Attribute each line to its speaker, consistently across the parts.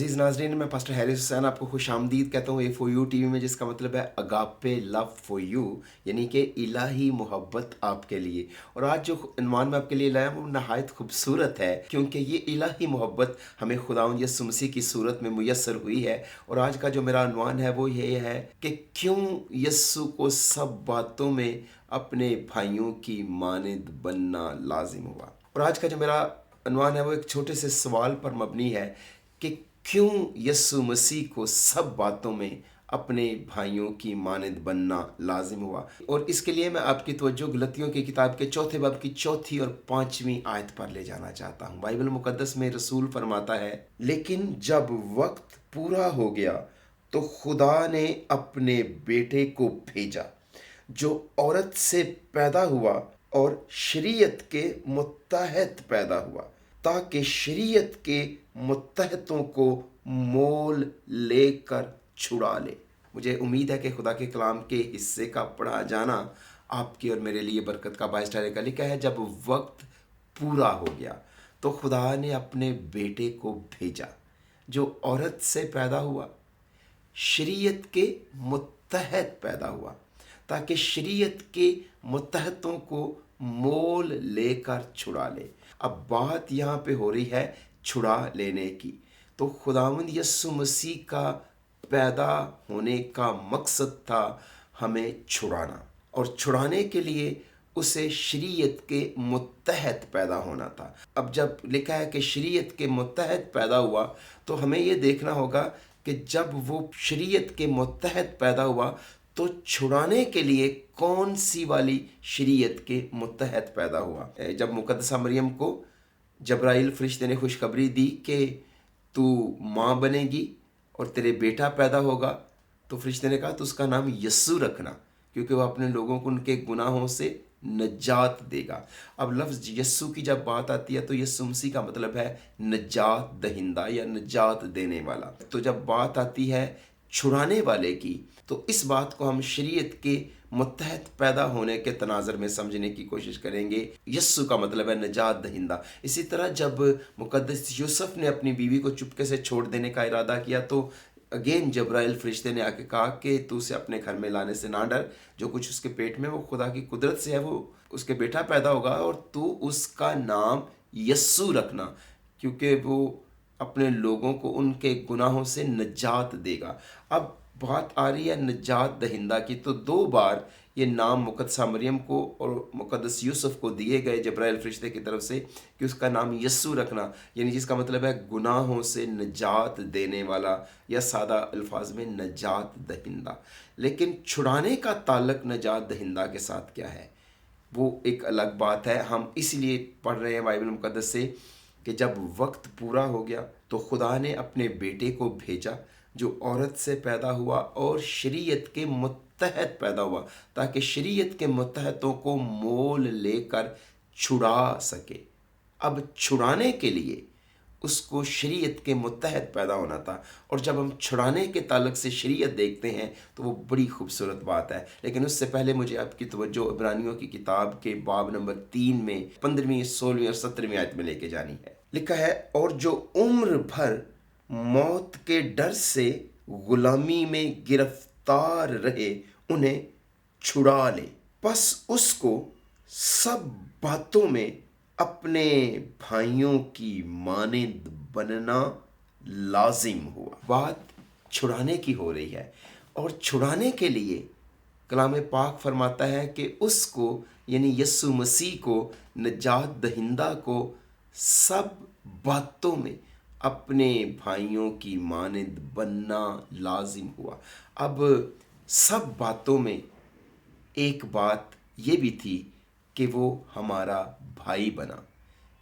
Speaker 1: अजीज़ नाज़रीन, मैं pastor Harris Hussain आपको खुशामदीद कहता हूँ A4U टीवी में, जिसका मतलब है अगापे लव फॉर यू, यानी कि इलाही मोहब्बत आपके लिए। और आज जो उन्वान मैं आपके लिए लाया वो नहायत खूबसूरत है, क्योंकि ये इलाही मोहब्बत हमें खुदावंद यीशु मसीह की सूरत में मुयस्सर हुई है। और आज का जो मेरा उन्वान है वो ये है कि क्यों यीशु को सब बातों में अपने भाइयों की मानद बनना लाजिम हुआ। और आज का जो मेरा उन्वान है वो एक छोटे से सवाल पर मबनी है कि क्यों यीशु मसीह को सब बातों में अपने भाइयों की मानद बनना लाजिम हुआ। और इसके लिए मैं आपकी तवज्जो गलतियों की किताब के चौथे बाब की चौथी और पांचवी आयत पर ले जाना चाहता हूँ। बाइबल मुकद्दस में रसूल फरमाता है, लेकिन जब वक्त पूरा हो गया तो खुदा ने अपने बेटे को भेजा जो औरत से पैदा हुआ और शरीयत के मुत्तहद पैदा हुआ, ताकि शरीयत के मुत्तहदों को मोल लेकर छुड़ा ले। मुझे उम्मीद है कि खुदा के कलाम के हिस्से का पढ़ा जाना आपकी और मेरे लिए बरकत का बायस ठहरेगा। लिखा है, जब वक्त पूरा हो गया तो खुदा ने अपने बेटे को भेजा जो औरत से पैदा हुआ, शरीयत के मुत्तहद पैदा हुआ, ताकि शरीयत के मुत्तहदों को मोल लेकर छुड़ा ले। अब बात यहाँ पे हो रही है छुड़ा लेने की। तो खुदावंद यीशु मसीह का पैदा होने का मकसद था हमें छुड़ाना, और छुड़ाने के लिए उसे शरीयत के मुत्तहद पैदा होना था। अब जब लिखा है कि शरीयत के मुत्तहद पैदा हुआ, तो हमें ये देखना होगा कि जब वो शरीयत के मुत्तहद पैदा हुआ तो छुड़ाने के लिए कौन सी वाली शरीयत के मुत्तहद पैदा हुआ। जब मुकद्दसा मरियम को जब्राइल फरिश्ते ने खुशखबरी दी कि तू माँ बनेगी और तेरे बेटा पैदा होगा, तो फरिश्ते ने कहा तो उसका नाम यस्सु रखना, क्योंकि वह अपने लोगों को उनके गुनाहों से नजात देगा। अब लफ्ज़ यस्सु की जब बात आती है तो यस्सु मसीह का मतलब है नजात दहिंदा या नजात देने वाला। तो जब बात आती है छुड़ाने वाले की, तो इस बात को हम शरीयत के मुत्तहद पैदा होने के तनाज़र में समझने की कोशिश करेंगे। यस्सु का मतलब है नजात दहिंदा। इसी तरह जब मुकद्दस यूसुफ ने अपनी बीवी को चुपके से छोड़ देने का इरादा किया, तो अगेन जब्राइल फरिश्ते ने आके कहा कि तू उसे अपने घर में लाने से ना डर, जो कुछ उसके पेट में वो खुदा की कुदरत से है, वो उसके बेटा पैदा होगा और तू उसका नाम यस्सु रखना, क्योंकि वो अपने लोगों को उनके गुनाहों से नजात देगा। अब बात आ रही है नजात दहिंदा की, तो दो बार ये नाम मुकद्दसा मरियम को और मुकद्दस यूसुफ को दिए गए जब्राइल फरिश्ते की तरफ से कि उसका नाम यस्सु रखना, यानी जिसका मतलब है गुनाहों से नजात देने वाला, या सादा अल्फाज में नजात दहिंदा। लेकिन छुड़ाने का ताल्लुक नजात दहिंदा के साथ क्या है, वो एक अलग बात है। हम इसलिए पढ़ रहे हैं बाइबल मुकद्दस से कि जब वक्त पूरा हो गया तो खुदा ने अपने बेटे को भेजा जो औरत से पैदा हुआ और शरीयत के मुत्तहद पैदा हुआ, ताकि शरीयत के मुत्तहदों को मोल लेकर छुड़ा सके। अब छुड़ाने के लिए उसको शरीयत के मुत्तहद पैदा होना था। और जब हम छुड़ाने के ताल्लुक से शरीयत देखते हैं तो वो बड़ी खूबसूरत बात है। लेकिन उससे पहले मुझे आपकी तवज्जो इब्रानियों की किताब के बाब नंबर 3 में 15वीं 16वीं और 17वीं आयत में लेके जानी है। लिखा है, और जो उम्र भर मौत के डर से गुलामी में गिरफ्तार रहे उन्हें छुड़ा ले, बस उसको सब बातों में अपने भाइयों की मानद बनना लाजिम हुआ। बात छुड़ाने की हो रही है, और छुड़ाने के लिए कलाम पाक फरमाता है कि उसको यानी यीशु मसीह को, नजात दहिंदा को सब बातों में अपने भाइयों की मानद बनना लाजिम हुआ। अब सब बातों में एक बात ये भी थी कि वो हमारा भाई बना।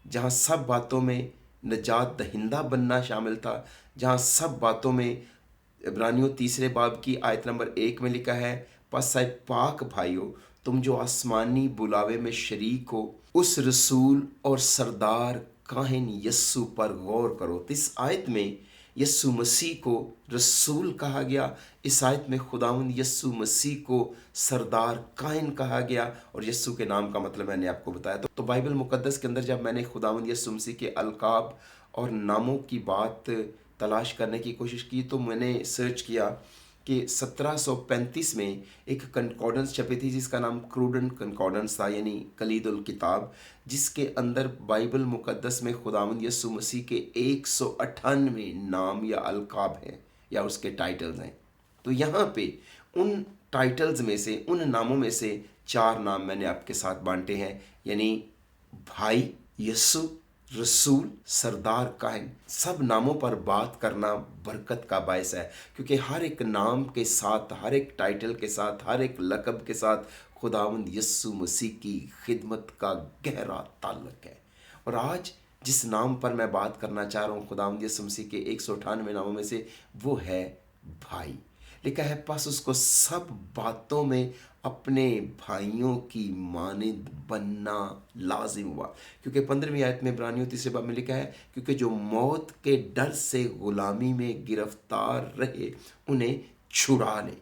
Speaker 1: जहाँ सब बातों में नजात दहिंदा बनना शामिल था, जहाँ सब बातों में इब्रानियों 3 बाब की आयत नंबर 1 में लिखा है, बस ऐ पाक भाइयों, तुम जो आसमानी बुलावे में शरीक हो, उस रसूल और सरदार काहिन यस्सु पर गौर करो। तो इस आयत में यस्सु मसीह को रसूल कहा गया, इस आयत में खुदावंद यस्सु मसीह को सरदार काहिन कहा गया, और यस्सु के नाम का मतलब मैंने आपको बताया। तो बाइबल मुकद्दस के अंदर जब मैंने खुदावंद यस्सु मसीह के अलकाब और नामों की बात तलाश करने की कोशिश की तो मैंने सर्च किया कि 1735 में एक कंकॉर्डेंस छपी थी जिसका नाम क्रूडन कंकॉर्डेंस था, यानी कलीदुल किताब, जिसके अंदर बाइबल मुकद्दस में खुदावंद यसु मसीह के 198 नाम या अलकाब हैं या उसके टाइटल्स हैं। तो यहाँ पे उन टाइटल्स में से, उन नामों में से 4 नाम मैंने आपके साथ बांटे हैं, यानी भाई, यस्सु, रसूल, सरदार, काहिन। सब नामों पर बात करना बरकत का बायस है, क्योंकि हर एक नाम के साथ, हर एक टाइटल के साथ, हर एक लक़ब के साथ खुदावंद यस्सु मसीह की खिदमत का गहरा ताल्लुक है। और आज जिस नाम पर मैं बात करना चाह रहा हूँ खुदावंद यस्सु मसीह के 198 नामों में से, वो है भाई। लिखा है, पास उसको सब बातों में अपने भाइयों की मानिंद बनना लाजिम हुआ, क्योंकि 15वीं आयत में इब्रानियों 3 बाब में लिखा है, क्योंकि जो मौत के डर से गुलामी में गिरफ्तार रहे उन्हें छुड़ा ले।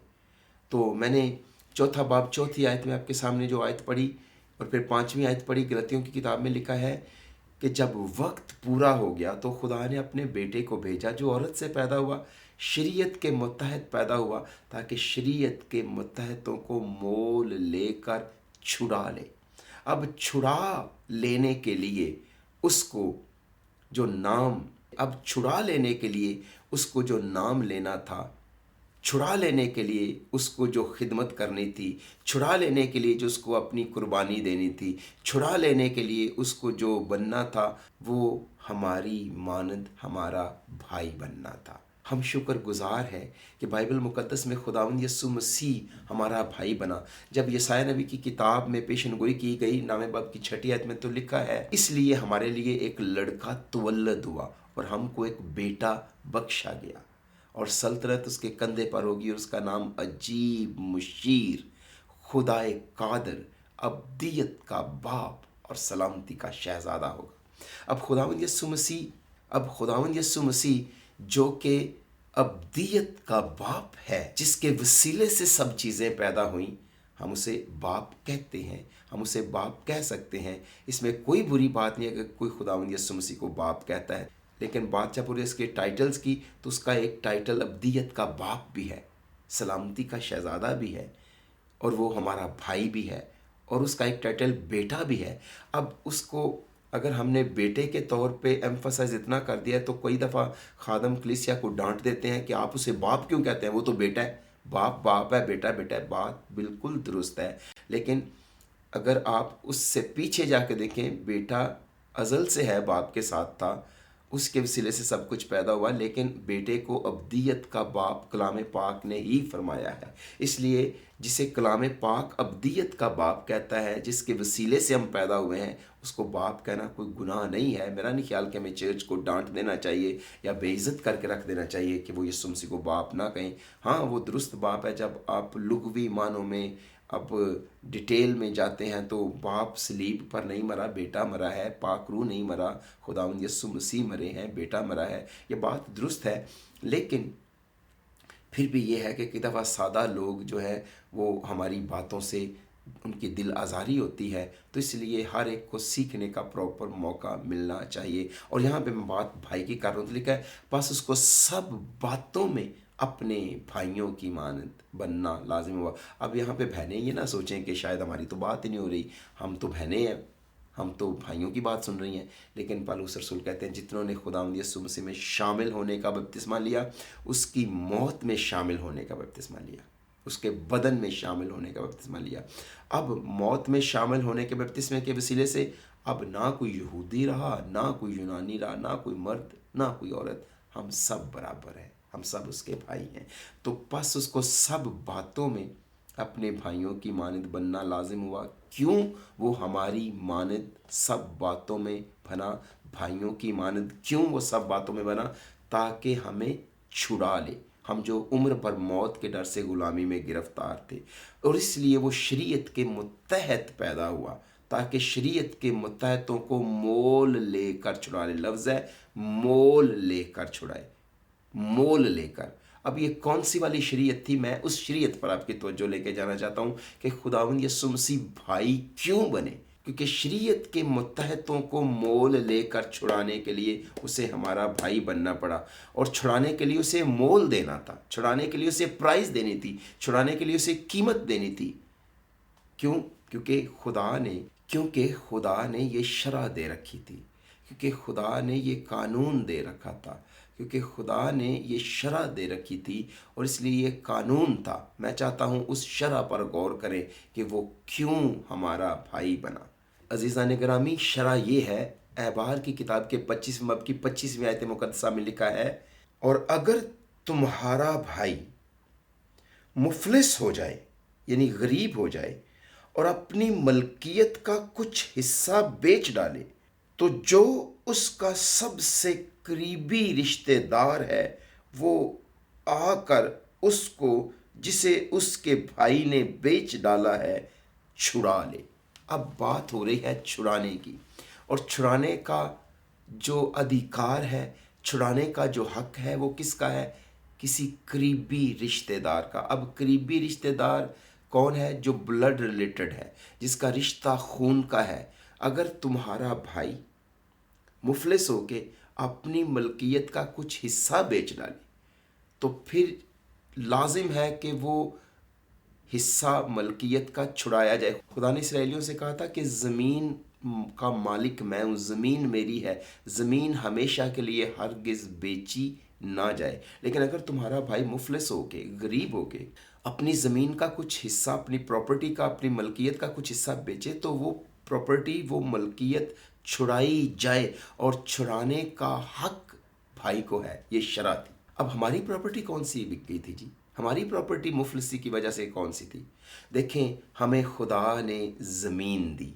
Speaker 1: तो मैंने 4 बाब 4 आयत में आपके सामने जो आयत पढ़ी और फिर 5वीं आयत पढ़ी। गलतियों की किताब में लिखा है कि जब वक्त पूरा हो गया तो खुदा ने अपने बेटे को भेजा जो औरत से पैदा हुआ, शरीयत के मुतहद पैदा हुआ, ताकि शरीयत के मुतहदों को मोल लेकर छुड़ा ले। अब छुड़ा लेने के लिए उसको जो नाम, अब छुड़ा लेने के लिए उसको जो नाम लेना था, छुड़ा लेने के लिए उसको जो खिदमत करनी थी, छुड़ा लेने के लिए जो उसको अपनी कुर्बानी देनी थी, छुड़ा लेने के लिए उसको जो बनना था, वो हमारी मानद हमारा भाई बनना था। हम शुक्रगुजार हैं कि बाइबल मुकद्दस में खुदावंद यस्सु मसीह हमारा भाई बना। जब यसाया नबी की किताब में पेशनगोई की गई 9वें बाब की 6 आयत में तो लिखा है, इसलिए हमारे लिए एक लड़का तुवल्लद हुआ और हमको एक बेटा बख्शा गया और सल्तनत उसके कंधे पर होगी और उसका नाम अजीब, मुशीर, खुदाए कादर, अब्दियत का बाप और सलामती का शहजादा होगा। अब खुदावंद यस्सु मसीह जो कि अब्दियत का बाप है, जिसके वसीले से सब चीज़ें पैदा हुई, हम उसे बाप कहते हैं, हम उसे बाप कह सकते हैं। इसमें कोई बुरी बात नहीं है अगर कोई खुदावंद यस्सु मसीह को बाप कहता है। लेकिन बात जब पूरे इसके टाइटल्स की, तो उसका एक टाइटल अब्दियत का बाप भी है, सलामती का शहजादा भी है, और वो हमारा भाई भी है, और उसका एक टाइटल बेटा भी है। अब उसको अगर हमने बेटे के तौर पे एम्फसाइज इतना कर दिया है तो कई दफ़ा खादम कलीसिया को डांट देते हैं कि आप उसे बाप क्यों कहते हैं, वो तो बेटा है। बाप बाप है, बेटा बेटा है। बात बिल्कुल दुरुस्त है, लेकिन अगर आप उससे पीछे जाके देखें, बेटा अज़ल से है, बाप के साथ था, उसके वसीले से सब कुछ पैदा हुआ, लेकिन बेटे को अब्दियत का बाप कलाम पाक ने ही फरमाया है। इसलिए जिसे कलाम पाक अब्दियत का बाप कहता है, जिसके वसीले से हम पैदा हुए हैं, उसको बाप कहना कोई गुनाह नहीं है। मेरा नहीं ख्याल कि हमें चर्च को डांट देना चाहिए या बेइज्जत करके रख देना चाहिए कि वो यीशु मसीह को बाप ना कहें। हाँ, वो दुरुस्त बाप है जब आप लुग़वी मानों में अब डिटेल में जाते हैं तो बाप सलीब पर नहीं मरा, बेटा मरा है। पाक रूह नहीं मरा, खुदावंद यीशु मसीह मरे हैं, बेटा मरा है। ये बात दुरुस्त है, लेकिन फिर भी ये है कि कई दफ़ा सादा लोग जो है वो हमारी बातों से उनकी दिल आज़ारी होती है, तो इसलिए हर एक को सीखने का प्रॉपर मौका मिलना चाहिए। और यहाँ पे मैं बात भाई की कर रहा हूँ, तो लिखा है बस उसको सब बातों में अपने भाइयों की मानद बनना लाजिम हुआ। अब यहाँ पे बहनें ये ना सोचें कि शायद हमारी तो बात ही नहीं हो रही, हम तो बहनें हैं, हम तो भाइयों की बात सुन रही हैं। लेकिन पौलुस रसूल कहते हैं जितनों ने खुदावंद यीशु मसीह में शामिल होने का बपतिस्मा लिया, उसकी मौत में शामिल होने का बपतिस्मा लिया, उसके बदन में शामिल होने का बपतिस्मा लिया। अब मौत में शामिल होने के बपतिस्मे के वसीले से अब ना कोई यहूदी रहा, ना कोई यूनानी रहा, ना कोई मर्द, ना कोई औरत, हम सब बराबर हैं, हम सब उसके भाई हैं। तो बस उसको सब बातों में अपने भाइयों की मानद बनना लाजिम हुआ। क्यों? वो हमारी मानद सब बातों में बना, भाइयों की मानद क्यों वो सब बातों में बना? ताकि हमें छुड़ा ले, हम जो उम्र पर मौत के डर से गुलामी में गिरफ्तार थे, और इसलिए वो शरीयत के मुतहत पैदा हुआ ताकि शरीयत के मुतहतों को मोल लेकर छुड़ा ले। लफ्ज़ है मोल लेकर छुड़ाए, मोल लेकर। अब ये कौन सी वाली शरीयत थी? मैं उस शरीयत पर आपकी तवज्जो लेके जाना चाहता हूँ कि खुदावंद यीशु मसीह भाई क्यों बने, क्योंकि शरीयत के मुत्तहदों को मोल लेकर छुड़ाने के लिए उसे हमारा भाई बनना पड़ा, और छुड़ाने के लिए उसे मोल देना था, छुड़ाने के लिए उसे प्राइस देनी थी, छुड़ाने के लिए उसे कीमत देनी थी। क्यों? क्योंकि खुदा ने ये शरह दे रखी थी, क्योंकि खुदा ने ये कानून दे रखा था, क्योंकि खुदा ने ये शरह दे रखी थी, और इसलिए ये कानून था। मैं चाहता हूँ उस शरह पर गौर करें कि वो क्यों हमारा भाई बना। अजीज़ान गिरामी, शरह ये है, एहबार की किताब के 25वें बाब की 25वीं आयत मुकद्दसा में लिखा है, और अगर तुम्हारा भाई मुफलिस हो जाए, यानी गरीब हो जाए, और अपनी मलकियत का कुछ हिस्सा बेच डाले, तो जो उसका सबसे करीबी रिश्तेदार है वो आकर उसको, जिसे उसके भाई ने बेच डाला है, छुड़ा ले। अब बात हो रही है छुड़ाने की, और छुड़ाने का जो अधिकार है, छुड़ाने का जो हक है, वो किसका है? किसी करीबी रिश्तेदार का। अब करीबी रिश्तेदार कौन है? जो ब्लड रिलेटेड है, जिसका रिश्ता खून का है। अगर तुम्हारा भाई मुफलिस होके अपनी मलकियत का कुछ हिस्सा बेच डाले, तो फिर लाजिम है कि वो हिस्सा मलकियत का छुड़ाया जाए। खुदा ने इसराइलियों से कहा था कि ज़मीन का मालिक मैं हूँ, ज़मीन मेरी है, ज़मीन हमेशा के लिए हरगिज़ बेची ना जाए। लेकिन अगर तुम्हारा भाई मुफलिस होके, गरीब होके अपनी ज़मीन का कुछ हिस्सा, अपनी प्रॉपर्टी का, अपनी मलकियत का कुछ हिस्सा बेचे, तो वो प्रॉपर्टी, वो मलकियत छुड़ाई जाए, और छुड़ाने का हक भाई को है। ये शरह थी। अब हमारी प्रॉपर्टी कौन सी बिक गई थी जी? हमारी प्रॉपर्टी मुफलिसी की वजह से कौन सी थी? देखें, हमें खुदा ने ज़मीन दी,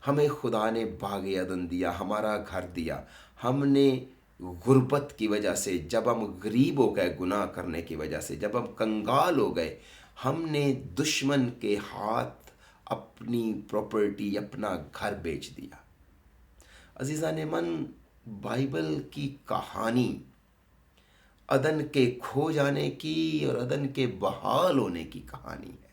Speaker 1: हमें खुदा ने बाग अदन दिया, हमारा घर दिया। हमने गुर्बत की वजह से, जब हम गरीब हो गए गुनाह करने की वजह से, जब हम कंगाल हो गए, हमने दुश्मन के हाथ अपनी प्रॉपर्टी, अपना घर बेच दिया। अजीज़ा ने मन, बाइबल की कहानी अदन के खो जाने की और अदन के बहाल होने की कहानी है,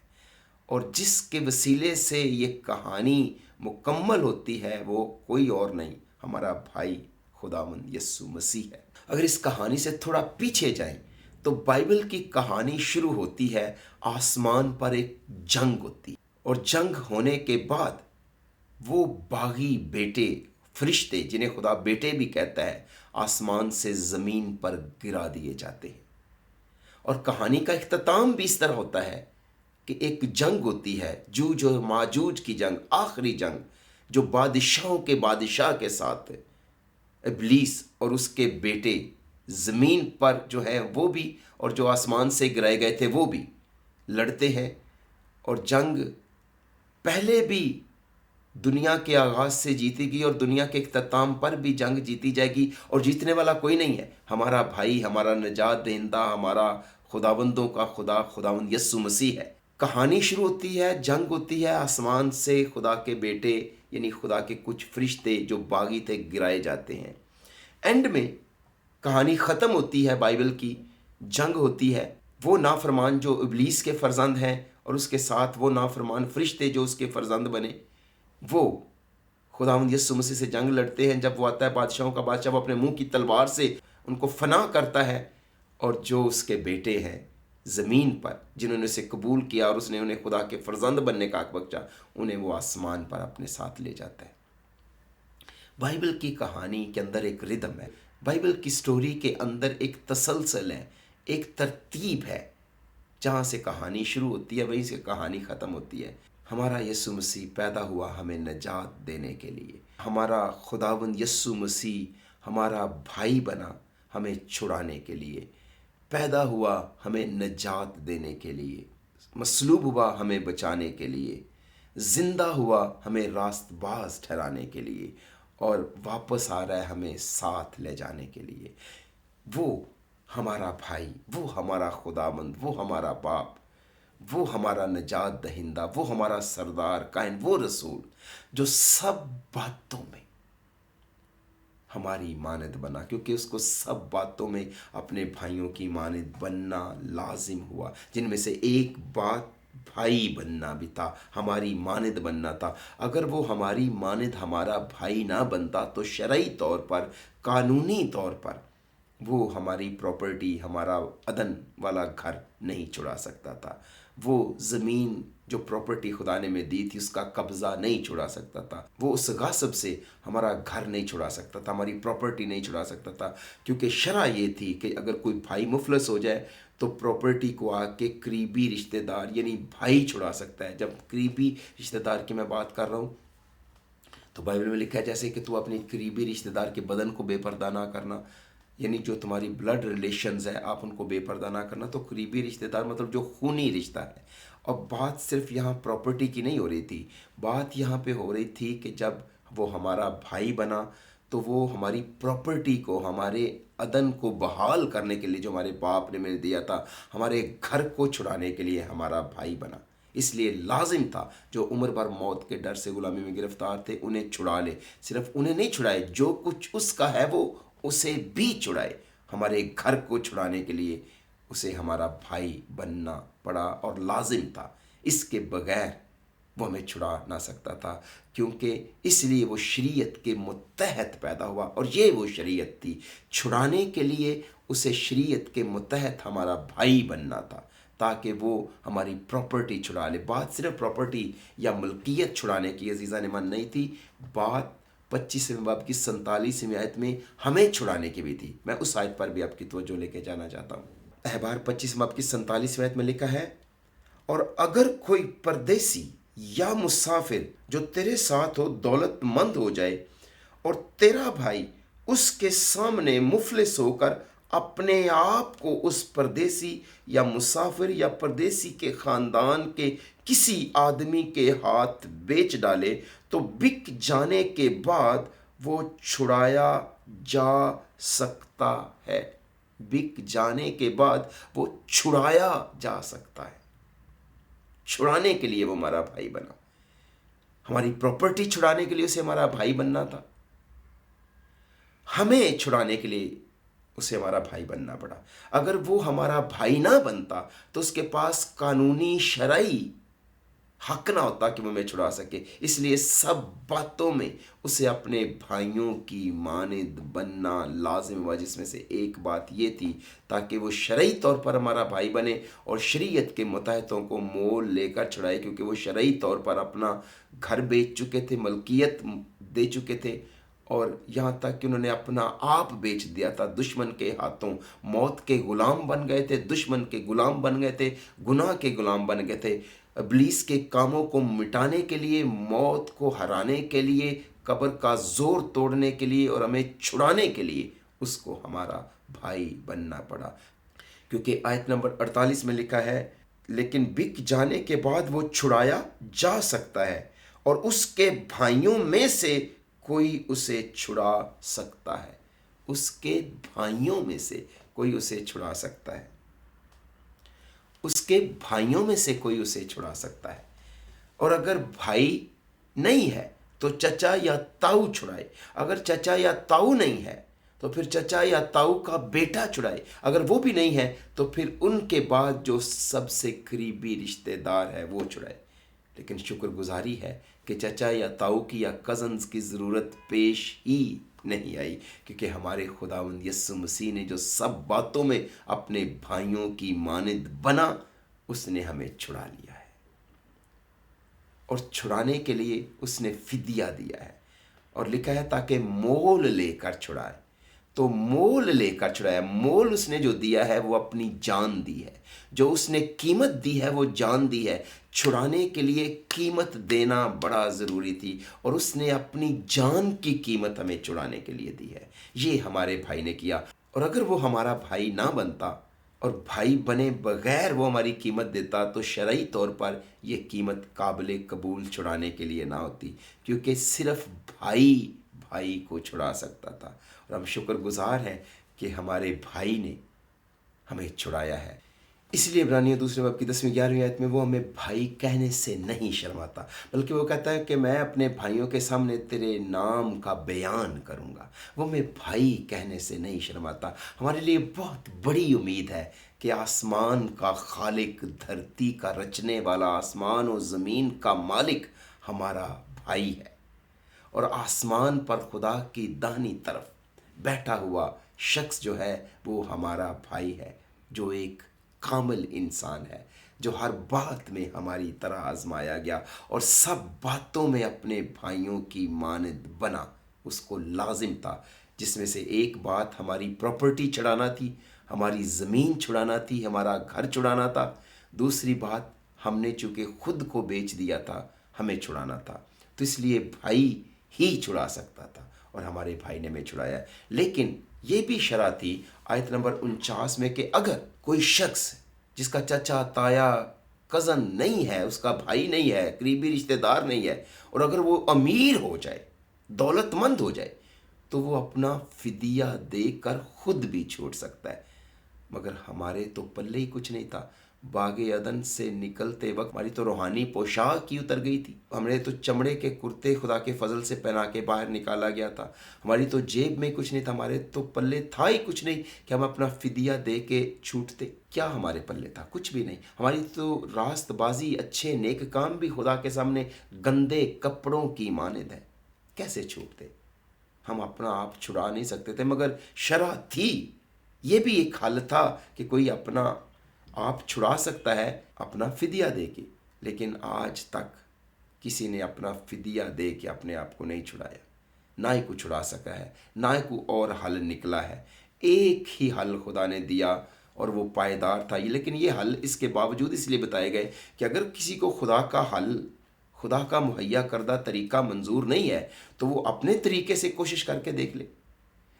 Speaker 1: और जिसके वसीले से ये कहानी मुकम्मल होती है वो कोई और नहीं, हमारा भाई खुदावंद यीशु मसीह है। अगर इस कहानी से थोड़ा पीछे जाएं तो बाइबल की कहानी शुरू होती है, आसमान पर एक जंग होती है, और जंग होने के बाद वो बागी बेटे, फरिश्ते, जिन्हें खुदा बेटे भी कहता है, आसमान से ज़मीन पर गिरा दिए जाते हैं। और कहानी का इख्तिताम भी इस तरह होता है कि एक जंग होती है, जूज और माजूज की जंग, आखिरी जंग, जो बादशाहों के बादशाह के साथ इब्लीस और उसके बेटे ज़मीन पर जो है वो भी, और जो आसमान से गिराए गए थे वो भी लड़ते हैं। और जंग पहले भी दुनिया के आगाज़ से जीती गई, और दुनिया के इख्तिताम पर भी जंग जीती जाएगी, और जीतने वाला कोई नहीं है, हमारा भाई, हमारा निजात दहिंदा, हमारा खुदाबंदों का खुदा, खुदावंद यीशु मसीह है। कहानी शुरू होती है, जंग होती है, आसमान से खुदा के बेटे यानी खुदा के कुछ फरिश्ते जो बागी थे गिराए जाते हैं। एंड में कहानी ख़त्म होती है, बाइबल की जंग होती है। वो नाफरमान जो इब्लीस के फर्जंद हैं, और उसके साथ वो नाफरमान फरिश्ते जो उसके फर्जंद बने, वो खुदावंद यीशु मसीह से जंग लड़ते हैं। जब वो आता है बादशाहों का बादशाह, वो अपने मुंह की तलवार से उनको फना करता है, और जो उसके बेटे हैं ज़मीन पर, जिन्होंने उसे कबूल किया और उसने उन्हें खुदा के फर्जंद बनने का हक बख्शा, उन्हें वो आसमान पर अपने साथ ले जाता है। बाइबल की कहानी के अंदर एक रिदम है, बाइबल की स्टोरी के अंदर एक तसलसल है, एक तरतीब है। जहाँ से कहानी शुरू होती है वहीं से कहानी ख़त्म होती है। हमारा यीशु मसीह पैदा हुआ हमें निजात देने के लिए, हमारा खुदावंद यीशु मसीह हमारा भाई बना हमें छुड़ाने के लिए, पैदा हुआ हमें निजात देने के लिए, मसलूब हुआ हमें बचाने के लिए, ज़िंदा हुआ हमें रास्तबाज ठहराने के लिए, और वापस आ रहा है हमें साथ ले जाने के लिए। वो हमारा भाई, वो हमारा खुदावंद, वो हमारा बाप, वो हमारा निजात दहिंदा, वो हमारा सरदार कायन, वो रसूल जो सब बातों में हमारी मानद बना, क्योंकि उसको सब बातों में अपने भाइयों की मानद बनना लाजिम हुआ, जिनमें से एक बात भाई बनना भी था, हमारी मानद बनना था। अगर वो हमारी मानद हमारा भाई ना बनता तो शरई तौर पर, कानूनी तौर पर वो हमारी प्रॉपर्टी, हमारा अदन वाला घर नहीं छुड़ा सकता था। वो ज़मीन जो प्रॉपर्टी खुदा ने में दी थी उसका कब्ज़ा नहीं छुड़ा सकता था। वो उस गासिब से हमारा घर नहीं छुड़ा सकता था, हमारी प्रॉपर्टी नहीं छुड़ा सकता था। क्योंकि शरअ ये थी कि अगर कोई भाई मुफलस हो जाए तो प्रॉपर्टी को आके करीबी रिश्तेदार यानी भाई छुड़ा सकता है। जब करीबी रिश्तेदार की मैं बात कर रहा हूँ तो बाइबल में लिखा है जैसे कि तू अपनी करीबी रिश्तेदार के बदन को बेपर्दा ना करना, यानी जो तुम्हारी ब्लड रिलेशंस है आप उनको बेपर्दा ना करना। तो करीबी रिश्तेदार मतलब जो खूनी रिश्ता है। और बात सिर्फ यहाँ प्रॉपर्टी की नहीं हो रही थी, बात यहाँ पे हो रही थी कि जब वो हमारा भाई बना तो वो हमारी प्रॉपर्टी को, हमारे अदन को बहाल करने के लिए जो हमारे बाप ने मैंने दिया था, हमारे घर को छुड़ाने के लिए हमारा भाई बना। इसलिए लाजिम था जो उम्र भर मौत के डर से गुलामी में गिरफ्तार थे उन्हें छुड़ा ले। सिर्फ उन्हें नहीं छुड़ाए, जो कुछ उसका है वो उसे भी छुड़ाए। हमारे घर को छुड़ाने के लिए उसे हमारा भाई बनना पड़ा और लाजिम था। इसके बगैर वो हमें छुड़ा ना सकता था, क्योंकि इसलिए वो शरीयत के मुतहत पैदा हुआ। और ये वो शरीयत थी, छुड़ाने के लिए उसे शरीयत के मुतहत हमारा भाई बनना था, ताकि वो हमारी प्रॉपर्टी छुड़ा ले। बात सिर्फ प्रॉपर्टी या मलकियत छुड़ाने की अजीज़ा ने मन नहीं थी, बात 25वें बाब की 47वीं आयत में हमें छुड़ाने की भी थी। मैं उस आयत पर भी आपकी तवज्जो लेके जाना चाहता हूँ। अहबार 25 बाब की 47वीं आयत में लिखा है, और अगर कोई परदेसी या मुसाफिर जो तेरे साथ हो दौलतमंद हो जाए और तेरा भाई उसके सामने मुफलिस होकर अपने आप को उस परदेसी या मुसाफिर या परदेसी के ख़ानदान के किसी आदमी के हाथ बेच डाले तो बिक जाने के बाद वो छुड़ाया जा सकता है। बिक जाने के बाद वो छुड़ाया जा सकता है। छुड़ाने के लिए वो हमारा भाई बना, हमारी प्रॉपर्टी छुड़ाने के लिए उसे हमारा भाई बनना था, हमें छुड़ाने के लिए उसे हमारा भाई बनना पड़ा। अगर वो हमारा भाई ना बनता तो उसके पास कानूनी शरई हक ना होता कि वो हमें छुड़ा सके। इसलिए सब बातों में उसे अपने भाइयों की मानद बनना लाजिम हुआ, जिसमें से एक बात ये थी ताकि वो शरई तौर पर हमारा भाई बने और शरीयत के मुतहतों को मोल लेकर छुड़ाए, क्योंकि वो शरई तौर पर अपना घर बेच चुके थे, मलकियत दे चुके थे, और यहाँ तक कि उन्होंने अपना आप बेच दिया था दुश्मन के हाथों। मौत के गुलाम बन गए थे, दुश्मन के गुलाम बन गए थे, गुनाह के गुलाम बन गए थे। इब्लीस के कामों को मिटाने के लिए, मौत को हराने के लिए, कब्र का जोर तोड़ने के लिए और हमें छुड़ाने के लिए उसको हमारा भाई बनना पड़ा। क्योंकि आयत नंबर 48 में लिखा है, लेकिन बिक जाने के बाद वो छुड़ाया जा सकता है और उसके भाइयों में से कोई उसे छुड़ा सकता है। उसके भाइयों में से कोई उसे छुड़ा सकता है। उसके भाइयों में से कोई उसे छुड़ा सकता है। और अगर भाई नहीं है तो चचा या ताऊ छुड़ाए। अगर चचा या ताऊ नहीं है तो फिर चचा या ताऊ का बेटा छुड़ाए। अगर वो भी नहीं है तो फिर उनके बाद जो सबसे करीबी रिश्तेदार है वो छुड़ाए। लेकिन शुक्रगुजारी है कि चचा या ताऊ की या कज़न्स की ज़रूरत पेश ही नहीं आई, क्योंकि हमारे खुदावंद यीशु मसीह ने जो सब बातों में अपने भाइयों की मानद बना, उसने हमें छुड़ा लिया है। और छुड़ाने के लिए उसने फिदिया दिया है, और लिखा है ताकि मोल लेकर छुड़ाए। तो मोल लेकर छुड़ाया। मोल उसने जो दिया है वो अपनी जान दी है। जो उसने कीमत दी है वो जान दी है। छुड़ाने के लिए कीमत देना बड़ा ज़रूरी थी, और उसने अपनी जान की कीमत हमें छुड़ाने के लिए दी है। ये हमारे भाई ने किया। और अगर वो हमारा भाई ना बनता और भाई बने बगैर वो हमारी कीमत देता तो शरई तौर पर ये कीमत काबिल कबूल छुड़ाने के लिए ना होती, क्योंकि सिर्फ भाई भाई को छुड़ा सकता था। और हम शुक्रगुजार हैं कि हमारे भाई ने हमें छुड़ाया है। اس لیے عبرانیوں 2 باب کی 10-11 آیت میں وہ ہمیں بھائی کہنے سے نہیں شرماتا، بلکہ وہ کہتا ہے کہ میں اپنے بھائیوں کے سامنے تیرے نام کا بیان کروں گا۔ وہ ہمیں بھائی کہنے سے نہیں شرماتا۔ ہمارے لیے بہت بڑی امید ہے کہ آسمان کا خالق، دھرتی کا رچنے والا، آسمان و زمین کا مالک ہمارا بھائی ہے، اور آسمان پر خدا کی داہنی طرف بیٹھا ہوا شخص جو ہے وہ ہمارا بھائی ہے، جو ایک کامل انسان ہے، جو ہر بات میں ہماری طرح آزمایا گیا اور سب باتوں میں اپنے بھائیوں کی مانند بنا۔ اس کو لازم تھا، جس میں سے ایک بات ہماری پراپرٹی چھڑانا تھی، ہماری زمین چھڑانا تھی، ہمارا گھر چھڑانا تھا۔ دوسری بات، ہم نے چونکہ خود کو بیچ دیا تھا، ہمیں چھڑانا تھا۔ تو اس لیے بھائی ہی چھڑا سکتا تھا، اور ہمارے بھائی نے ہمیں چھڑایا۔ لیکن یہ بھی شرح تھی آیت نمبر 49 میں کہ اگر کوئی شخص جس کا چچا، تایا، کزن نہیں ہے، اس کا بھائی نہیں ہے، قریبی رشتہ دار نہیں ہے، اور اگر وہ امیر ہو جائے، دولت مند ہو جائے، تو وہ اپنا فدیہ دے کر خود بھی چھوڑ سکتا ہے۔ مگر ہمارے تو پلے ہی کچھ نہیں تھا۔ باغ عدن سے نکلتے وقت ہماری تو روحانی پوشاک ہی اتر گئی تھی۔ ہم نے تو چمڑے کے کرتے خدا کے فضل سے پہنا کے باہر نکالا گیا تھا۔ ہماری تو جیب میں کچھ نہیں تھا، ہمارے تو پلے تھا ہی کچھ نہیں کہ ہم اپنا فدیہ دے کے چھوٹتے۔ کیا ہمارے پلے تھا؟ کچھ بھی نہیں۔ ہماری تو راست بازی، اچھے نیک کام بھی خدا کے سامنے گندے کپڑوں کی مانند ہے۔ کیسے چھوٹتے؟ ہم اپنا آپ چھڑا نہیں سکتے تھے، مگر شرح تھی، یہ بھی ایک حل تھا کہ کوئی اپنا آپ چھڑا سکتا ہے اپنا فدیہ دے کے۔ لیکن آج تک کسی نے اپنا فدیہ دے کے اپنے آپ کو نہیں چھڑایا، نہ ہی کو چھڑا سکا ہے، نہ ہی کو اور حل نکلا ہے۔ ایک ہی حل خدا نے دیا، اور وہ پائیدار تھا۔ لیکن یہ حل اس کے باوجود اس لیے بتائے گئے کہ اگر کسی کو خدا کا حل، خدا کا مہیا کردہ طریقہ منظور نہیں ہے، تو وہ اپنے طریقے سے کوشش کر کے دیکھ لے،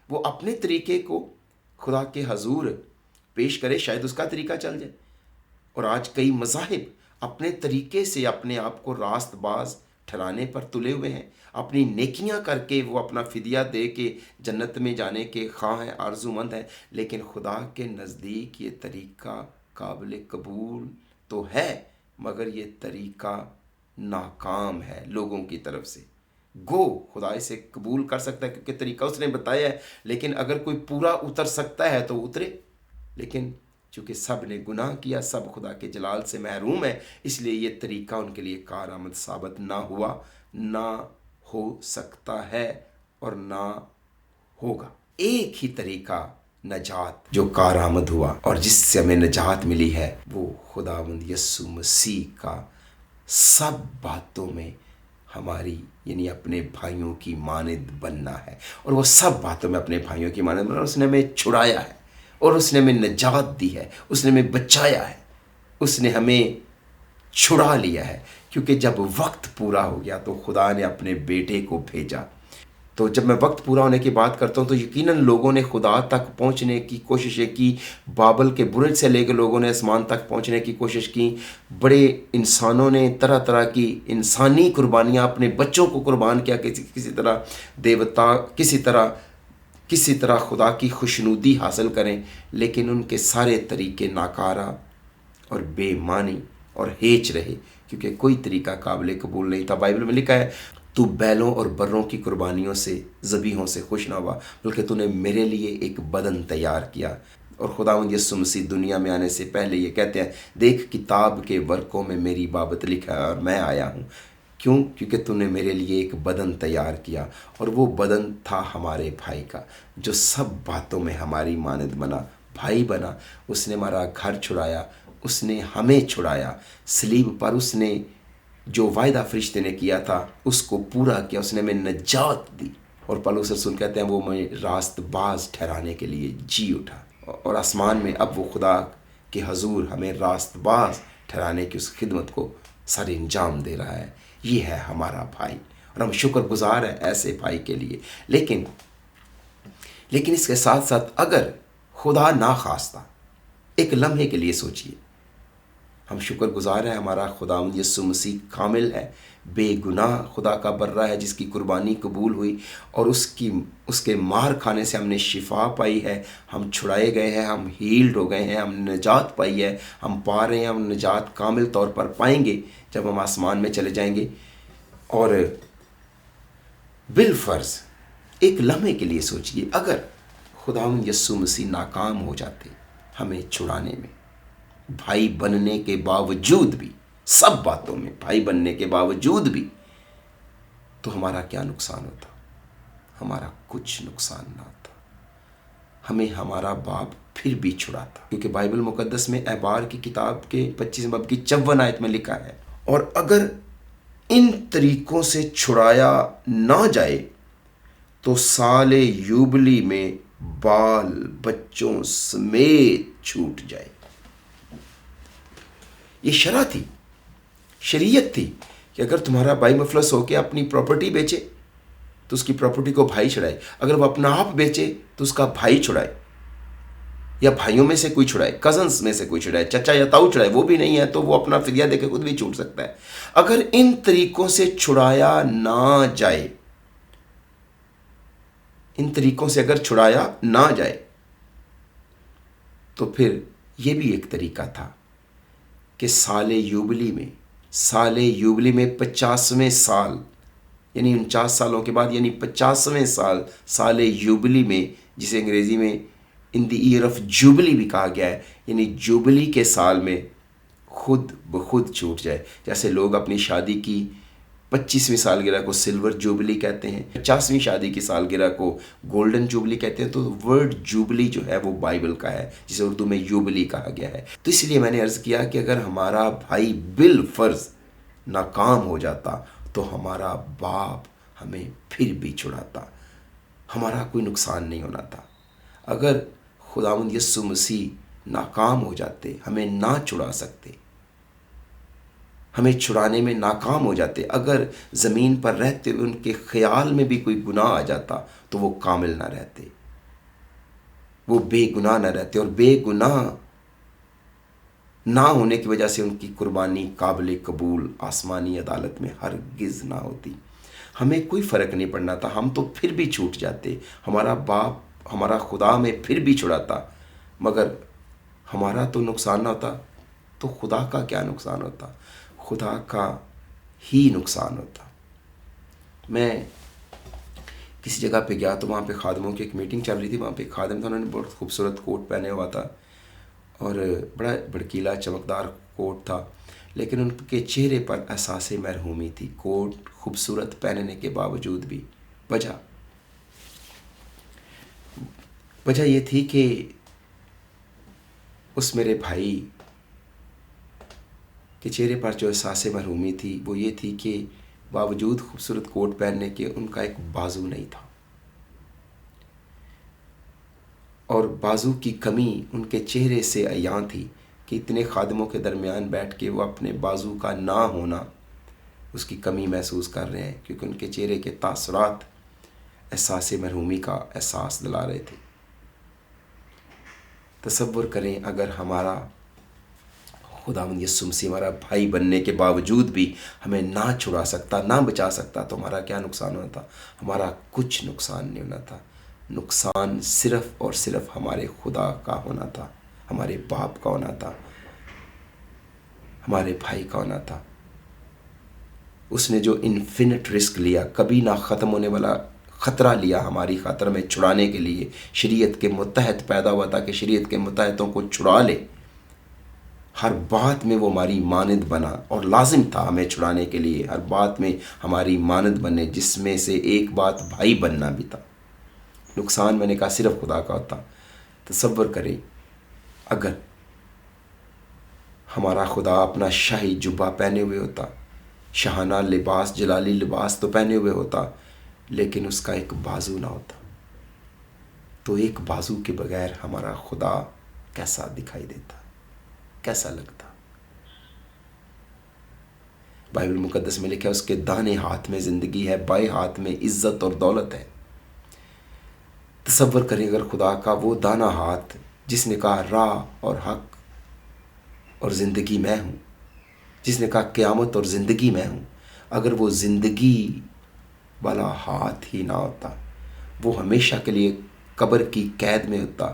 Speaker 1: وہ اپنے طریقے کو خدا کے حضور پیش کرے، شاید اس کا طریقہ چل جائے۔ اور آج کئی مذاہب اپنے طریقے سے اپنے آپ کو راست باز ٹھہرانے پر تلے ہوئے ہیں، اپنی نیکیاں کر کے وہ اپنا فدیہ دے کے جنت میں جانے کے خواہ ہیں، آرزو مند ہیں۔ لیکن خدا کے نزدیک یہ طریقہ قابل قبول تو ہے، مگر یہ طریقہ ناکام ہے لوگوں کی طرف سے۔ گو خدا اسے قبول کر سکتا ہے کیونکہ طریقہ اس نے بتایا ہے، لیکن اگر کوئی پورا اتر سکتا ہے تو اترے۔ لیکن چونکہ سب نے گناہ کیا، سب خدا کے جلال سے محروم ہے، اس لیے یہ طریقہ ان کے لیے کارآمد ثابت نہ ہوا، نہ ہو سکتا ہے، اور نہ ہوگا۔ ایک ہی طریقہ نجات جو کارآمد ہوا اور جس سے ہمیں نجات ملی ہے، وہ خداوند یسوع مسیح کا سب باتوں میں ہماری، یعنی اپنے بھائیوں کی مانند بننا ہے۔ اور وہ سب باتوں میں اپنے بھائیوں کی مانند بننا، اس نے ہمیں چھڑایا ہے، اور اس نے ہمیں نجات دی ہے، اس نے ہمیں بچایا ہے، اس نے ہمیں چھڑا لیا ہے۔ کیونکہ جب وقت پورا ہو گیا تو خدا نے اپنے بیٹے کو بھیجا۔ تو جب میں وقت پورا ہونے کی بات کرتا ہوں تو یقیناً لوگوں نے خدا تک پہنچنے کی کوششیں کی، بابل کے برج سے لے کے لوگوں نے آسمان تک پہنچنے کی کوشش کی، بڑے انسانوں نے طرح طرح کی انسانی قربانیاں، اپنے بچوں کو قربان کیا، کسی طرح دیوتا، کسی طرح خدا کی خوشنودی حاصل کریں، لیکن ان کے سارے طریقے ناکارہ اور بے معنی اور ہیچ رہے، کیونکہ کوئی طریقہ قابل قبول نہیں تھا۔ بائبل میں لکھا ہے، تو بیلوں اور بروں کی قربانیوں سے، ذبیحوں سے خوش نہ ہوا، بلکہ تو نے میرے لیے ایک بدن تیار کیا۔ اور خداوند یسوع مسیح دنیا میں آنے سے پہلے یہ کہتے ہیں، دیکھ کتاب کے ورقوں میں میری بابت لکھا ہے اور میں آیا ہوں۔ کیوں؟ کیونکہ تو نے میرے لیے ایک بدن تیار کیا، اور وہ بدن تھا ہمارے بھائی کا، جو سب باتوں میں ہماری مانند بنا، بھائی بنا۔ اس نے ہمارا گھر چھڑایا، اس نے ہمیں چھڑایا، صلیب پر اس نے جو وعدہ فرشتے نے کیا تھا اس کو پورا کیا، اس نے ہمیں نجات دی۔ اور پولس رسول کہتے ہیں، وہ ہمیں راست باز ٹھہرانے کے لیے جی اٹھا، اور آسمان میں اب وہ خدا کے حضور ہمیں راست باز ٹھہرانے کی اس خدمت کو سر انجام دے رہا ہے۔ یہ ہے ہمارا بھائی، اور ہم شکر گزار ہیں ایسے بھائی کے لیے۔ لیکن اس کے ساتھ ساتھ اگر خدا ناخواستہ، ایک لمحے کے لیے سوچئے، ہم شکر گزار ہیں ہمارا خداوند یسوع مسیح کامل ہے، بے گناہ خدا کا برہ ہے، جس کی قربانی قبول ہوئی اور اس کے مار کھانے سے ہم نے شفا پائی ہے، ہم چھڑائے گئے ہیں، ہم ہیلڈ ہو گئے ہیں، ہم نجات پائی ہے، ہم پا رہے ہیں، ہم نجات کامل طور پر پائیں گے جب ہم آسمان میں چلے جائیں گے۔ اور بالفرض ایک لمحے کے لیے سوچئے، اگر خداوند یسوع مسیح ناکام ہو جاتے ہمیں چھڑانے میں، بھائی بننے کے باوجود بھی، سب باتوں میں بھائی بننے کے باوجود بھی، تو ہمارا کیا نقصان ہوتا؟ ہمارا کچھ نقصان نہ ہوتا، ہمیں ہمارا باپ پھر بھی چھڑاتا، کیونکہ بائبل مقدس میں احبار کی کتاب کے 25 باب کی 54 آیت میں لکھا ہے، اور اگر ان طریقوں سے چھڑایا نہ جائے تو سال یوبلی میں بال بچوں سمیت چھوٹ جائے۔ یہ شرع تھی، شریعت تھی کہ اگر تمہارا بھائی مفلس ہو کے اپنی پراپرٹی بیچے تو اس کی پراپرٹی کو بھائی چھڑائے، اگر وہ اپنا آپ بیچے تو اس کا بھائی چھڑائے، یا بھائیوں میں سے کوئی چھڑائے، کزنس میں سے کوئی چھڑائے، چچا یا تاؤ چھڑائے، وہ بھی نہیں ہے تو وہ اپنا فدیہ دے کے خود بھی چھوٹ سکتا ہے۔ اگر ان طریقوں سے چھڑایا نہ جائے، ان طریقوں سے اگر چھڑایا نہ جائے تو پھر یہ بھی ایک طریقہ تھا کہ سال یوبلی میں 50ویں سال، یعنی 49 سالوں کے بعد، یعنی 50ویں سال یوبلی میں، جسے انگریزی میں ان دی ایئر آف جوبلی بھی کہا گیا ہے، یعنی جوبلی کے سال میں خود بخود چھوٹ جائے۔ جیسے لوگ اپنی شادی کی 25ویں سالگرہ کو سلور جوبلی کہتے ہیں، 50ویں شادی کی سالگرہ کو گولڈن جوبلی کہتے ہیں، تو ورڈ جوبلی جو ہے وہ بائبل کا ہے، جسے اردو میں یوبلی کہا گیا ہے۔ تو اس لیے میں نے عرض کیا کہ اگر ہمارا بھائی بالفرض ناکام ہو جاتا تو ہمارا باپ ہمیں پھر بھی چھڑاتا، ہمارا کوئی نقصان نہیں ہونا تھا۔ اگر خداوند یسوع مسیح ناکام ہو جاتے، ہمیں نہ چھڑا سکتے، ہمیں چھڑانے میں ناکام ہو جاتے، اگر زمین پر رہتے ہوئے ان کے خیال میں بھی کوئی گناہ آ جاتا تو وہ کامل نہ رہتے، وہ بے گناہ نہ رہتے، اور بے گناہ نہ ہونے کی وجہ سے ان کی قربانی قابل قبول آسمانی عدالت میں ہرگز نہ ہوتی۔ ہمیں کوئی فرق نہیں پڑنا تھا، ہم تو پھر بھی چھوٹ جاتے، ہمارا باپ ہمارا خدا ہمیں پھر بھی چھڑاتا، مگر ہمارا تو نقصان نہ ہوتا تو خدا کا کیا نقصان ہوتا؟ خدا کا ہی نقصان ہوتا۔ میں کسی جگہ پہ گیا تو وہاں پہ خادموں کی ایک میٹنگ چل رہی تھی، وہاں پہ ایک خادم تھا، انہوں نے بہت خوبصورت کوٹ پہنے ہوا تھا اور بڑا بھڑکیلا چمکدار کوٹ تھا، لیکن ان کے چہرے پر احساس محرومی تھی، کوٹ خوبصورت پہننے کے باوجود بھی۔ وجہ یہ تھی کہ اس میرے بھائی کے چہرے پر جو احساس محرومی تھی وہ یہ تھی کہ باوجود خوبصورت کوٹ پہننے کے ان کا ایک بازو نہیں تھا، اور بازو کی کمی ان کے چہرے سے عیاں تھی کہ اتنے خادموں کے درمیان بیٹھ کے وہ اپنے بازو کا نہ ہونا، اس کی کمی محسوس کر رہے ہیں، کیونکہ ان کے چہرے کے تاثرات احساس محرومی کا احساس دلا رہے تھے۔ تصور کریں اگر ہمارا خداوند یسوع مسیح ہمارا بھائی بننے کے باوجود بھی ہمیں نہ چھڑا سکتا، نہ بچا سکتا، تو ہمارا کیا نقصان ہونا تھا؟ ہمارا کچھ نقصان نہیں ہونا تھا۔ نقصان صرف اور صرف ہمارے خدا کا ہونا تھا، ہمارے باپ کا ہونا تھا، ہمارے بھائی کا ہونا تھا۔ اس نے جو انفینٹ رسک لیا، کبھی نہ ختم ہونے والا خطرہ لیا ہماری خاطر میں چھڑانے کے لیے، شریعت کے متحد پیدا ہوا تھا کہ شریعت کے متحدوں کو چھڑا لے، ہر بات میں وہ ہماری مانند بنا، اور لازم تھا ہمیں چھڑانے کے لیے ہر بات میں ہماری مانند بنے، جس میں سے ایک بات بھائی بننا بھی تھا۔ نقصان میں نے کہا صرف خدا کا ہوتا۔ تصور کریں اگر ہمارا خدا اپنا شاہی جبہ پہنے ہوئے ہوتا، شاہانہ لباس، جلالی لباس تو پہنے ہوئے ہوتا، لیکن اس کا ایک بازو نہ ہوتا، تو ایک بازو کے بغیر ہمارا خدا کیسا دکھائی دیتا، کیسا لگتا؟ بائبل مقدس میں لکھا ہے اس کے دانے ہاتھ میں زندگی ہے، بائیں ہاتھ میں عزت اور دولت ہے۔ تصور کریں اگر خدا کا وہ دانا ہاتھ جس نے کہا راہ اور حق اور زندگی میں ہوں، جس نے کہا قیامت اور زندگی میں ہوں، اگر وہ زندگی والا ہاتھ ہی نہ ہوتا، وہ ہمیشہ کے لیے قبر کی قید میں ہوتا،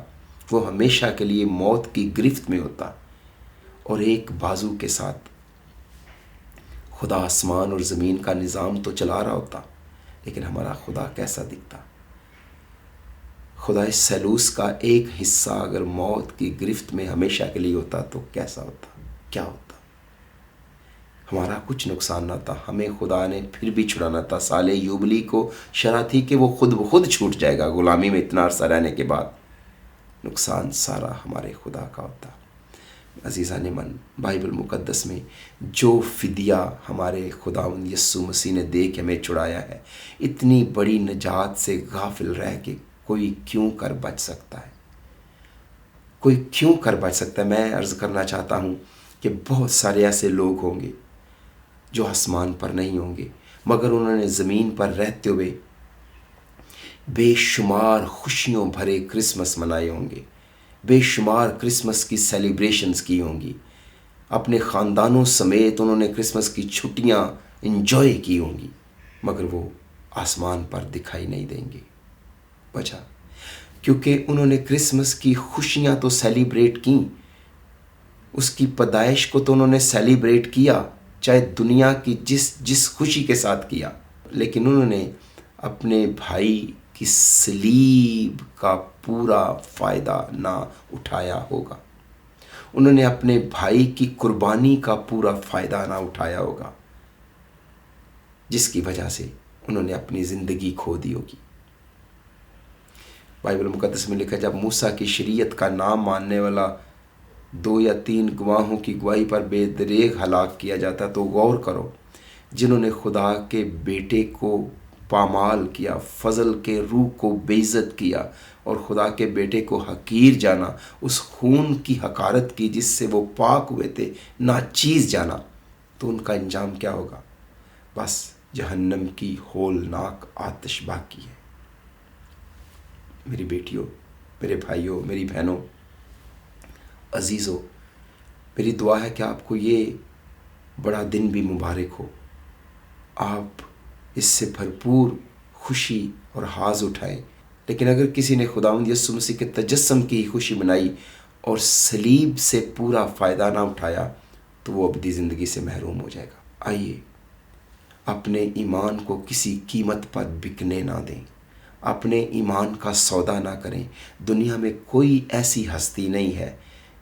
Speaker 1: وہ ہمیشہ کے لیے موت کی گرفت میں ہوتا، اور ایک بازو کے ساتھ خدا آسمان اور زمین کا نظام تو چلا رہا ہوتا، لیکن ہمارا خدا کیسا دکھتا؟ خدا سلوس کا ایک حصہ اگر موت کی گرفت میں ہمیشہ کے لیے ہوتا تو کیسا ہوتا، کیا ہوتا؟ ہمارا کچھ نقصان نہ تھا، ہمیں خدا نے پھر بھی چھڑانا تھا۔ سال یوبلی کو شرح تھی کہ وہ خود بخود چھوٹ جائے گا، غلامی میں اتنا عرصہ رہنے کے بعد نقصان سارا ہمارے خدا کا ہوتا۔ عزیزان من، بائبل مقدس میں جو فدیہ ہمارے خداوند یسوع مسیح نے دے کے ہمیں چھڑایا ہے، اتنی بڑی نجات سے غافل رہ کے کوئی کیوں کر بچ سکتا ہے؟ کوئی کیوں کر بچ سکتا ہے؟ میں عرض کرنا چاہتا ہوں کہ بہت سارے ایسے لوگ ہوں گے جو آسمان پر نہیں ہوں گے، مگر انہوں نے زمین پر رہتے ہوئے بے شمار خوشیوں بھرے کرسمس منائے ہوں گے، بے شمار کرسمس کی سیلیبریشنز کی ہوں گی، اپنے خاندانوں سمیت انہوں نے کرسمس کی چھٹیاں انجوائے کی ہوں گی، مگر وہ آسمان پر دکھائی نہیں دیں گے۔ وجہ کیونکہ انہوں نے کرسمس کی خوشیاں تو سیلیبریٹ کیں، اس کی پیدائش کو تو انہوں نے سیلیبریٹ کیا، چاہے دنیا کی جس خوشی کے ساتھ کیا، لیکن انہوں نے اپنے بھائی کی صلیب کا پورا فائدہ نہ اٹھایا ہوگا، انہوں نے اپنے بھائی کی قربانی کا پورا فائدہ نہ اٹھایا ہوگا، جس کی وجہ سے انہوں نے اپنی زندگی کھو دی ہوگی۔ بائبل مقدس میں لکھا، جب موسیٰ کی شریعت کا نام ماننے والا 2 یا 3 گواہوں کی گواہی پر بے دریغ ہلاک کیا جاتا، تو غور کرو، جنہوں نے خدا کے بیٹے کو پامال کیا، فضل کے روح کو بے عزت کیا اور خدا کے بیٹے کو حقیر جانا، اس خون کی حقارت کی جس سے وہ پاک ہوئے تھے، ناچیز جانا، تو ان کا انجام کیا ہوگا؟ بس جہنم کی ہولناک آتش باقی ہے۔ میری بیٹیوں، میرے بھائیوں، میری بہنوں، عزیزوں، میری دعا ہے کہ آپ کو یہ بڑا دن بھی مبارک ہو، آپ اس سے بھرپور خوشی اور حاز اٹھائیں۔ لیکن اگر کسی نے خداوند یسوع مسیح کے تجسم کی خوشی منائی اور صلیب سے پورا فائدہ نہ اٹھایا، تو وہ ابدی زندگی سے محروم ہو جائے گا۔ آئیے اپنے ایمان کو کسی قیمت پر بکنے نہ دیں، اپنے ایمان کا سودا نہ کریں۔ دنیا میں کوئی ایسی ہستی نہیں ہے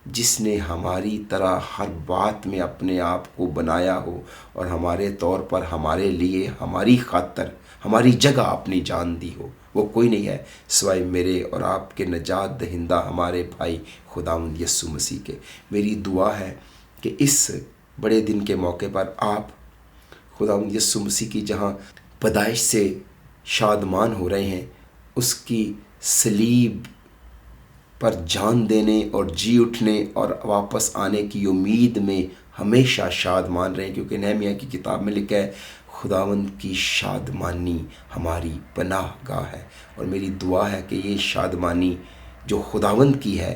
Speaker 1: جس نے ہماری طرح ہر بات میں اپنے آپ کو بنایا ہو اور ہمارے طور پر ہمارے لیے، ہماری خاطر، ہماری جگہ اپنی جان دی ہو۔ وہ کوئی نہیں ہے سوائے میرے اور آپ کے نجات دہندہ ہمارے بھائی خداوند یسوع مسیح کے۔ میری دعا ہے کہ اس بڑے دن کے موقع پر آپ خداوند یسوع مسیح کی جہاں پیدائش سے شادمان ہو رہے ہیں، اس کی صلیب پر جان دینے اور جی اٹھنے اور واپس آنے کی امید میں ہمیشہ شادمان رہیں، کیونکہ نہمیہ کی کتاب میں لکھا ہے، خداوند کی شادمانی ہماری پناہ گاہ ہے۔ اور میری دعا ہے کہ یہ شادمانی جو خداوند کی ہے،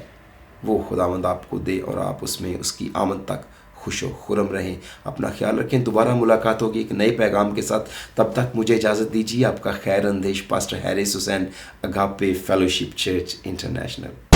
Speaker 1: وہ خداوند آپ کو دے اور آپ اس میں اس کی آمد تک خوش و خرم رہیں۔ اپنا خیال رکھیں، دوبارہ ملاقات ہوگی ایک نئے پیغام کے ساتھ۔ تب تک مجھے اجازت دیجیے۔ آپ کا خیر اندیش پاسٹر حارث حسین، اگاپے فیلوشپ چرچ انٹرنیشنل۔